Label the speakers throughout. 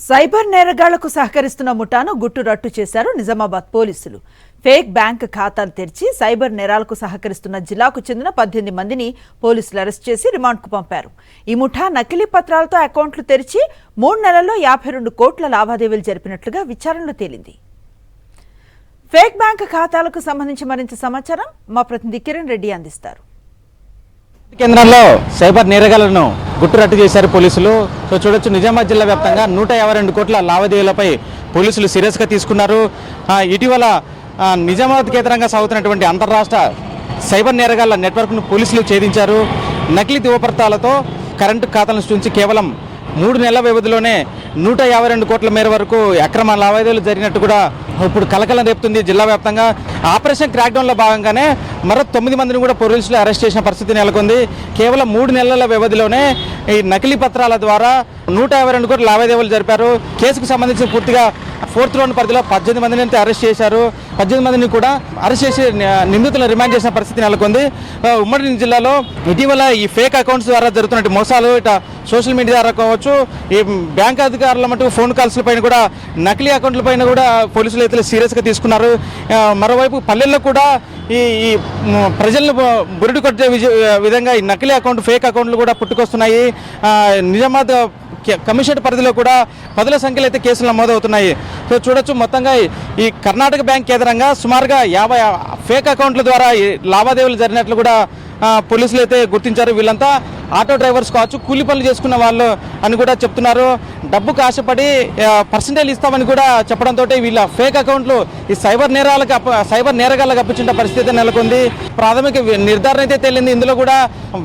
Speaker 1: Cyber నేరగాళ్లకు సహకరిస్తున్న ముఠాను గుట్టురట్టు చేశారు నిజామాబాద్ పోలీసులు. ఫేక్ బ్యాంక్ ఖాతాలు తెరిచి సైబర్ నేరాలకు సహకరిస్తున్న జిల్లాకు చెందిన 18 మందిని పోలీసులు అరెస్ట్ చేసి రిమాండ్కు పంపారు. ఈ ముఠా నకిలీ పత్రాలతో అకౌంట్లు తెరిచి 3 నెలల్లో 52 కోట్ల లావాదేవీలు జరిపినట్లుగా విచారణలో తేలింది. ఫేక్ బ్యాంక్ ఖాతాలకు సంబంధించి మరింత సమాచారం మా ప్రతినిధి కిరణ్ రెడ్డి అందిస్తారు.
Speaker 2: కేంద్రంలో సైబర్ నేరగాళ్లను గుట్టురట్టు చేశారు పోలీసులు. సో చూడొచ్చు, నిజామాబాద్ జిల్లా వ్యాప్తంగా 152 కోట్ల లావాదేవీలపై పోలీసులు సీరియస్గా తీసుకున్నారు. ఇటీవల నిజామాబాద్ కేంద్రంగా సాగుతున్నటువంటి అంతర్రాష్ట్ర సైబర్ నేరగాళ్ల నెట్వర్క్ను పోలీసులు ఛేదించారు. నకిలీ ధృవపత్రాలతో కరెంటు ఖాతాల నుంచి కేవలం 3 నెలల వ్యవధిలోనే 152 కోట్ల మేర వరకు అక్రమ లావాదేవీలు జరిగినట్టు కూడా ఇప్పుడు కలకలం రేపుతుంది జిల్లా వ్యాప్తంగా. ఆపరేషన్ క్రాక్డౌన్లో భాగంగానే మరో 9 మందిని కూడా పోలీసులు అరెస్ట్ చేసిన పరిస్థితి నెలకొంది. కేవలం 3 నెలల వ్యవధిలోనే ఈ నకిలీ పత్రాల ద్వారా 152 కోట్ల లావాదేవీలు జరిపారు. కేసుకు సంబంధించి పూర్తిగా 4th రౌండ్ పరిధిలో 18 మందిని అయితే అరెస్ట్ చేశారు. 18 మందిని కూడా అరెస్ట్ చేసి నిందితులను రిమాండ్ చేసిన పరిస్థితి నెలకొంది. ఉమ్మడి జిల్లాలో ఇటీవల ఈ ఫేక్ అకౌంట్స్ ద్వారా జరుగుతున్న మోసాలు, ఇట్లా సోషల్ మీడియా ద్వారా కావచ్చు, ఈ బ్యాంక్ అధికారుల మటుకు ఫోన్ కాల్స్ల పైన కూడా నకిలీ అకౌంట్ల పైన కూడా పోలీసులు అయితే సీరియస్గా తీసుకున్నారు. మరోవైపు పల్లెల్లో కూడా ఈ ప్రజలను బురిడి కొట్టే విధంగా ఈ నకిలీ అకౌంట్, ఫేక్ అకౌంట్లు కూడా పుట్టుకొస్తున్నాయి. నిజామాబాద్ కమిషనర్ పరిధిలో కూడా పదుల సంఖ్యలో అయితే కేసులు నమోదవుతున్నాయి. సో చూడొచ్చు, మొత్తంగా ఈ కర్ణాటక బ్యాంక్ కేంద్రంగా సుమారుగా 50 ఫేక్ అకౌంట్ల ద్వారా లావాదేవీలు జరిగినట్లు కూడా పోలీసులు అయితే గుర్తించారు. వీళ్ళంతా ఆటో డ్రైవర్స్ కావచ్చు, కూలి పనులు చేసుకున్న వాళ్ళు అని కూడా చెప్తున్నారు. డబ్బుకు ఆశపడి పర్సంటేజ్ ఇస్తామని కూడా చెప్పడంతో వీళ్ళ ఫేక్ అకౌంట్లు ఈ సైబర్ నేరగాళ్ళకు అప్పించిన పరిస్థితి నెలకొంది. ప్రాథమిక నిర్ధారణ అయితే తేలింది. ఇందులో కూడా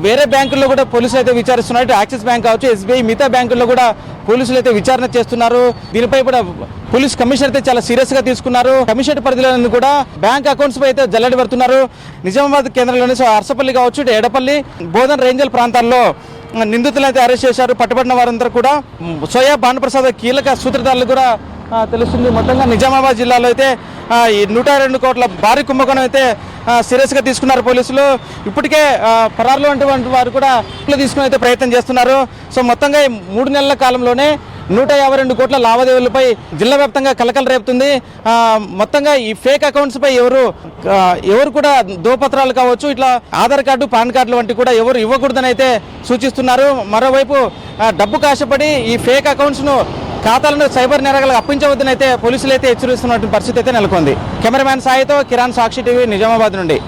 Speaker 2: వేరే బ్యాంకుల్లో కూడా పోలీసులు అయితే విచారిస్తున్నారు. యాక్సిస్ బ్యాంక్ కావచ్చు, ఎస్బీఐ, మిగతా బ్యాంకుల్లో కూడా పోలీసులు అయితే విచారణ చేస్తున్నారు. దీనిపై కూడా పోలీస్ కమిషనర్ అయితే చాలా సీరియస్ గా తీసుకున్నారు. కమిషనర్ పరిధిలో కూడా బ్యాంక్ అకౌంట్స్ పై అయితే జల్లడి పెడుతున్నారు. నిజామాబాద్ కేంద్రంలోని అరసపల్లి కావచ్చు, ఎడపల్లి, బోధన్ రేంజల్ ప్రాంతాల్లో నిందితులను అయితే అరెస్ట్ చేశారు. పట్టుబడిన వారందరూ కూడా సోయా భానుప్రసాద్ కీలక సూత్రధారులు కూడా తెలుస్తుంది. మొత్తంగా నిజామాబాద్ జిల్లాలో అయితే ఈ 102 కోట్ల భారీ కుంభకోణం అయితే సీరియస్గా తీసుకున్నారు పోలీసులు. ఇప్పటికే పరారులో ఉన్నటువంటి వారు కూడా తీసుకుని అయితే ప్రయత్నం చేస్తున్నారు. సో మొత్తంగా 3 నెలల కాలంలోనే 152 కోట్ల లావాదేవీలపై జిల్లా వ్యాప్తంగా కలకలం రేపుతుంది. మొత్తంగా ఈ ఫేక్ అకౌంట్స్ పై ఎవరు కూడా ధృవపత్రాలు కావచ్చు, ఇట్లా ఆధార్ కార్డు, పాన్ కార్డులు వంటి కూడా ఎవరు ఇవ్వకూడదని అయితే సూచిస్తున్నారు. మరోవైపు డబ్బుకు ఆశపడి ఈ ఫేక్ అకౌంట్స్ను, ఖాతాలను సైబర్ నేరగాళ్లకు అప్పించవద్దని అయితే పోలీసులు అయితే హెచ్చరిస్తున్నటువంటి పరిస్థితి అయితే నెలకొంది. కెమెరామ్యాన్ సాయితో కిరణ్, సాక్షి టీవీ, నిజామాబాద్ నుండి.